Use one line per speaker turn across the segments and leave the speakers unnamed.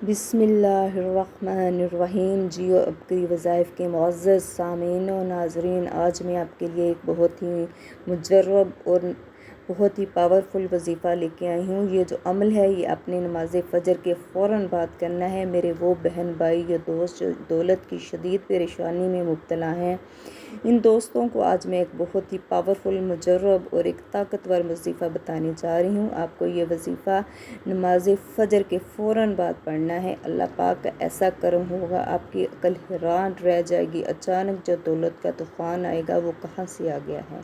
بسم اللہ الرحمن الرحیم۔ جیو ابکری وظائف کے معزز سامعین و ناظرین، آج میں آپ کے لیے ایک بہت ہی مجرب اور بہت ہی پاورفل وظیفہ لے کے آئی ہوں۔ یہ جو عمل ہے یہ اپنے نماز فجر کے فوراً بعد کرنا ہے۔ میرے وہ بہن بھائی یا دوست جو دولت کی شدید پریشانی میں مبتلا ہیں، ان دوستوں کو آج میں ایک بہت ہی پاورفل، مجرب اور ایک طاقتور وظیفہ بتانے جا رہی ہوں۔ آپ کو یہ وظیفہ نماز فجر کے فوراً بعد پڑھنا ہے۔ اللہ پاک کا ایسا کرم ہوگا، آپ کی عقل حیران رہ جائے گی۔ اچانک جو دولت کا طوفان آئے گا وہ کہاں سے آ گیا ہے۔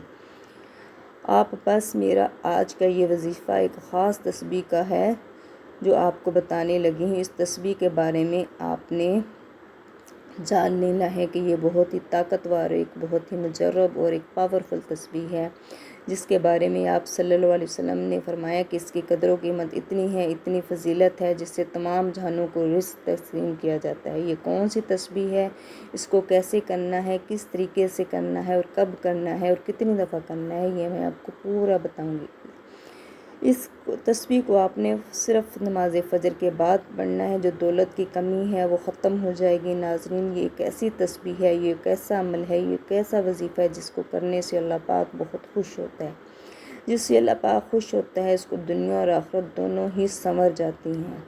آپ بس میرا آج کا یہ وظیفہ ایک خاص تسبیح کا ہے جو آپ کو بتانے لگی ہوں۔ اس تسبیح کے بارے میں آپ نے جان لینا ہے کہ یہ بہت ہی طاقتور، ایک بہت ہی مجرب اور ایک پاورفل تسبیح ہے، جس کے بارے میں آپ صلی اللہ علیہ وسلم نے فرمایا کہ اس کی قدر و قیمت اتنی ہے، اتنی فضیلت ہے، جس سے تمام جہانوں کو رزق تقسیم کیا جاتا ہے۔ یہ کون سی تسبیح ہے، اس کو کیسے کرنا ہے، کس طریقے سے کرنا ہے اور کب کرنا ہے اور کتنی دفعہ کرنا ہے، یہ میں آپ کو پورا بتاؤں گی۔ اس تسبیح کو آپ نے صرف نماز فجر کے بعد پڑھنا ہے۔ جو دولت کی کمی ہے وہ ختم ہو جائے گی۔ ناظرین، یہ ایک ایسی تسبیح ہے، یہ ایک ایسا عمل ہے، یہ ایک ایسا وظیفہ ہے جس کو کرنے سے اللہ پاک بہت خوش ہوتا ہے۔ جس سے اللہ پاک خوش ہوتا ہے، اس کو دنیا اور آخرت دونوں ہی سنور جاتی ہیں۔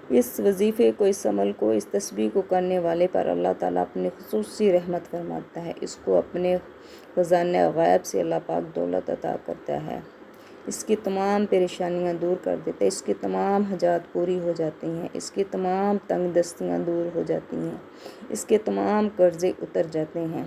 اس وظیفے کو، اس عمل کو، اس تسبیح کو کرنے والے پر اللہ تعالیٰ اپنی خصوصی رحمت فرماتا ہے۔ اس کو اپنے خزانہ غیب سے اللہ پاک دولت عطا کرتا ہے، اس کی تمام پریشانیاں دور کر دیتا ہے، اس کی تمام حاجات پوری ہو جاتی ہیں، اس کی تمام تنگ دستیاں دور ہو جاتی ہیں، اس کے تمام قرضے اتر جاتے ہیں۔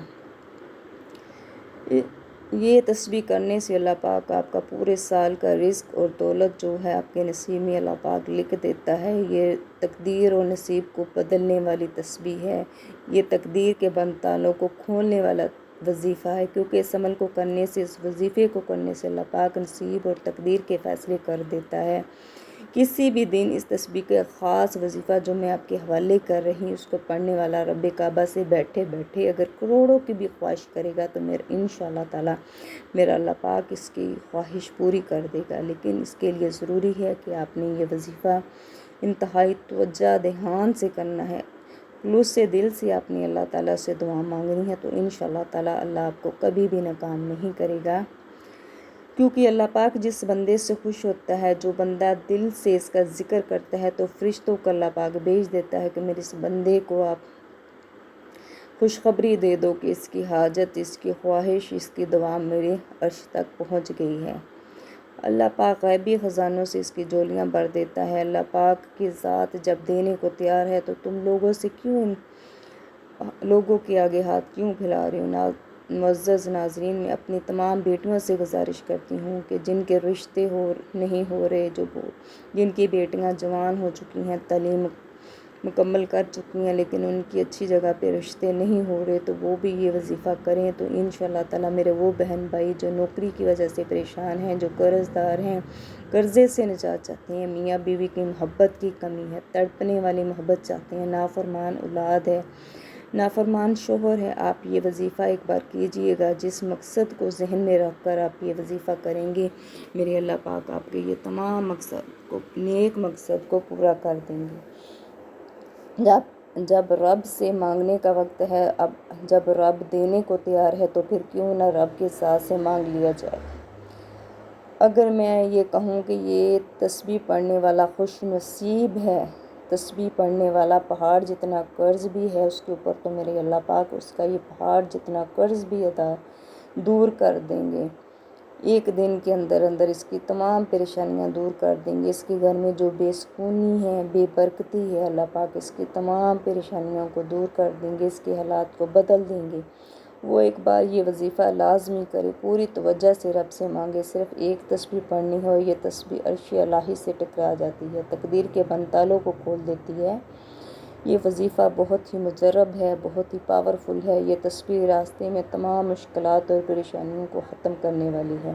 یہ تسبیح کرنے سے اللہ پاک آپ کا پورے سال کا رزق اور دولت جو ہے آپ کے نصیب میں اللہ پاک لکھ دیتا ہے۔ یہ تقدیر اور نصیب کو بدلنے والی تسبیح ہے۔ یہ تقدیر کے بند تالوں کو کھولنے والا وظیفہ ہے، کیونکہ اس عمل کو کرنے سے، اس وظیفے کو کرنے سے اللہ پاک نصیب اور تقدیر کے فیصلے کر دیتا ہے۔ کسی بھی دن اس تسبیح کا خاص وظیفہ جو میں آپ کے حوالے کر رہی ہوں، اس کو پڑھنے والا رب کعبہ سے بیٹھے بیٹھے اگر کروڑوں کی بھی خواہش کرے گا تو انشاءاللہ تعالیٰ میرا اللہ پاک اس کی خواہش پوری کر دے گا۔ لیکن اس کے لیے ضروری ہے کہ آپ نے یہ وظیفہ انتہائی توجہ دھیان سے کرنا ہے۔ خلوص سے دل سے آپ نے اللہ تعالیٰ سے دعا مانگنی ہے، تو انشاءاللہ تعالیٰ اللہ آپ کو کبھی بھی ناکام نہیں کرے گا، کیونکہ اللہ پاک جس بندے سے خوش ہوتا ہے، جو بندہ دل سے اس کا ذکر کرتا ہے، تو فرشتوں کو اللہ پاک بھیج دیتا ہے کہ میرے اس بندے کو آپ خوشخبری دے دو کہ اس کی حاجت، اس کی خواہش، اس کی دعا میرے عرش تک پہنچ گئی ہے۔ اللہ پاک غیبی خزانوں سے اس کی جولیاں بھر دیتا ہے۔ اللہ پاک کی ذات جب دینے کو تیار ہے تو تم لوگوں سے کیوں، لوگوں کے آگے ہاتھ کیوں پھیلا رہے ہو۔ معزز ناظرین، میں اپنی تمام بیٹیوں سے گزارش کرتی ہوں کہ جن کے رشتے نہیں ہو رہے، جن کی بیٹیاں جوان ہو چکی ہیں، تعلیم مکمل کر چکی ہیں، لیکن ان کی اچھی جگہ پہ رشتے نہیں ہو رہے، تو وہ بھی یہ وظیفہ کریں تو انشاءاللہ تعالیٰ میرے وہ بہن بھائی جو نوکری کی وجہ سے پریشان ہیں، جو قرض دار ہیں، قرضے سے نجات چاہتے ہیں، میاں بیوی کی محبت کی کمی ہے، تڑپنے والی محبت چاہتے ہیں، نافرمان اولاد ہے، نافرمان شوہر ہے، آپ یہ وظیفہ ایک بار کیجئے گا۔ جس مقصد کو ذہن میں رکھ کر آپ یہ وظیفہ کریں گے، میرے اللہ پاک آپ کے یہ تمام نیک مقصد کو پورا کر دیں گے۔ جب رب سے مانگنے کا وقت ہے، جب رب دینے کو تیار ہے، تو پھر کیوں نہ رب کے ساتھ سے مانگ لیا جائے۔ اگر میں یہ کہوں کہ یہ تسبیح پڑھنے والا خوش نصیب ہے، تسبیح پڑھنے والا پہاڑ جتنا قرض بھی ہے اس کے اوپر، تو میرے اللہ پاک اس کا یہ پہاڑ جتنا قرض بھی دور کر دیں گے۔ ایک دن کے اندر اندر اس کی تمام پریشانیاں دور کر دیں گے۔ اس کے گھر میں جو بے سکونی ہے، بے برکتی ہے، اللہ پاک اس کی تمام پریشانیوں کو دور کر دیں گے، اس کے حالات کو بدل دیں گے۔ وہ ایک بار یہ وظیفہ لازمی کرے، پوری توجہ سے رب سے مانگے۔ صرف ایک تسبیح پڑھنی ہو، یہ تسبیح عرش الہی سے ٹکرا جاتی ہے، تقدیر کے بند تالوں کو کھول دیتی ہے۔ یہ وظیفہ بہت ہی مجرب ہے، بہت ہی پاورفل ہے۔ یہ تسبیح راستے میں تمام مشکلات اور پریشانیوں کو ختم کرنے والی ہے۔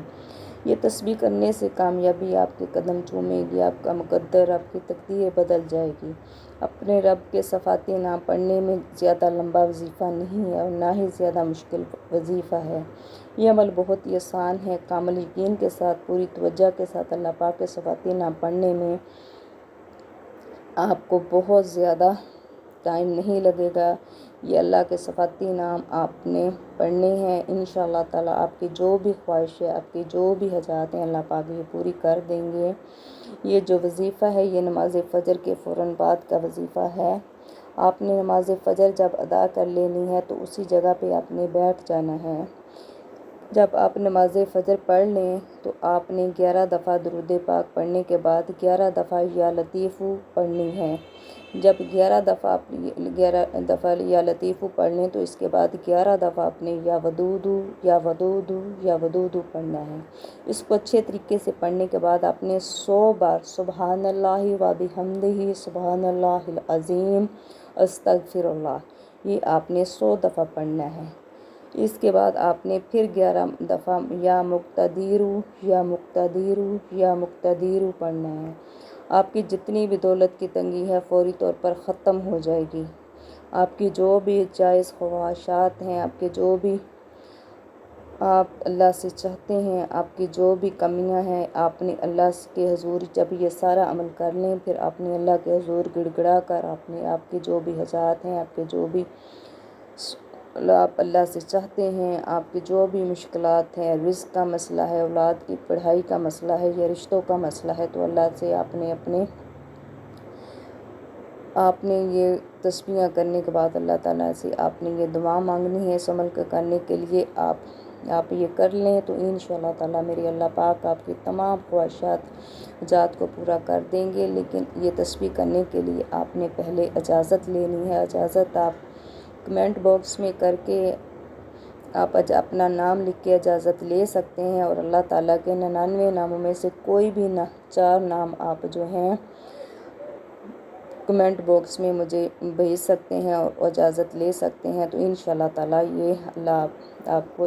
یہ تسبیح کرنے سے کامیابی آپ کے قدم چومے گی، آپ کا مقدر، آپ کی تقدیر بدل جائے گی۔ اپنے رب کے صفاتی نام پڑھنے میں زیادہ لمبا وظیفہ نہیں ہے اور نہ ہی زیادہ مشکل وظیفہ ہے۔ یہ عمل بہت ہی آسان ہے۔ کامل یقین کے ساتھ، پوری توجہ کے ساتھ اللہ پاک کے صفاتی نام پڑھنے میں آپ کو بہت زیادہ ٹائم نہیں لگے گا۔ یہ اللہ کے صفاتی نام آپ نے پڑھنے ہیں، انشاءاللہ تعالیٰ آپ کی جو بھی خواہش ہے، آپ کی جو بھی حاجات ہیں، اللہ پاک یہ پوری کر دیں گے۔ یہ جو وظیفہ ہے یہ نماز فجر کے فوراً بعد کا وظیفہ ہے۔ آپ نے نماز فجر جب ادا کر لینی ہے تو اسی جگہ پہ آپ نے بیٹھ جانا ہے۔ جب آپ نماز فجر پڑھ لیں تو آپ نے 11 دفعہ درود پاک پڑھنے کے بعد 11 دفعہ یا لطیف پڑھنی ہے۔ جب 11 دفعہ یا لطیف پڑھ لیں تو اس کے بعد 11 دفعہ اپنے یا ودود یا ودود یا ودود پڑھنا ہے۔ اس کو اچھے طریقے سے پڑھنے کے بعد آپ نے 100 بار سبحان اللہ و بحمدہ سبحان اللہ العظیم استغفر اللہ، یہ آپ نے 100 دفعہ پڑھنا ہے۔ اس کے بعد آپ نے پھر 11 دفعہ یا مقتدیر یا مقتدیر یا مقتدیر پڑھنا ہے۔ آپ کی جتنی بھی دولت کی تنگی ہے فوری طور پر ختم ہو جائے گی۔ آپ کی جو بھی جائز خواہشات ہیں، آپ کے جو بھی آپ اللہ سے چاہتے ہیں، آپ کی جو بھی کمیاں ہیں، آپ نے اللہ کے حضور جب یہ سارا عمل کر لیں پھر آپ نے اللہ کے حضور گڑ گڑا کر آپ کی جو بھی حاجات ہیں، آپ کے جو بھی آپ اللہ سے چاہتے ہیں، آپ کی جو بھی مشکلات ہیں، رزق کا مسئلہ ہے، اولاد کی پڑھائی کا مسئلہ ہے یا رشتوں کا مسئلہ ہے، تو اللہ سے آپ نے یہ تسبیحاں کرنے کے بعد اللہ تعالیٰ سے آپ نے یہ دعا مانگنی ہے۔ اس عمل کو کرنے کے لیے آپ یہ کر لیں تو انشاءاللہ تعالیٰ میری اللہ پاک آپ کی تمام خواہشات کو پورا کر دیں گے۔ لیکن یہ تسبیح کرنے کے لیے آپ نے پہلے اجازت لینی ہے۔ اجازت آپ کمنٹ باکس میں کر کے آپ اپنا نام لکھ کے اجازت لے سکتے ہیں، اور اللہ تعالیٰ کے 99 ناموں میں سے کوئی بھی 4 نام آپ جو ہیں کمنٹ باکس میں مجھے بھیج سکتے ہیں اور اجازت لے سکتے ہیں، تو انشاءاللہ تعالیٰ یہ اللہ آپ کو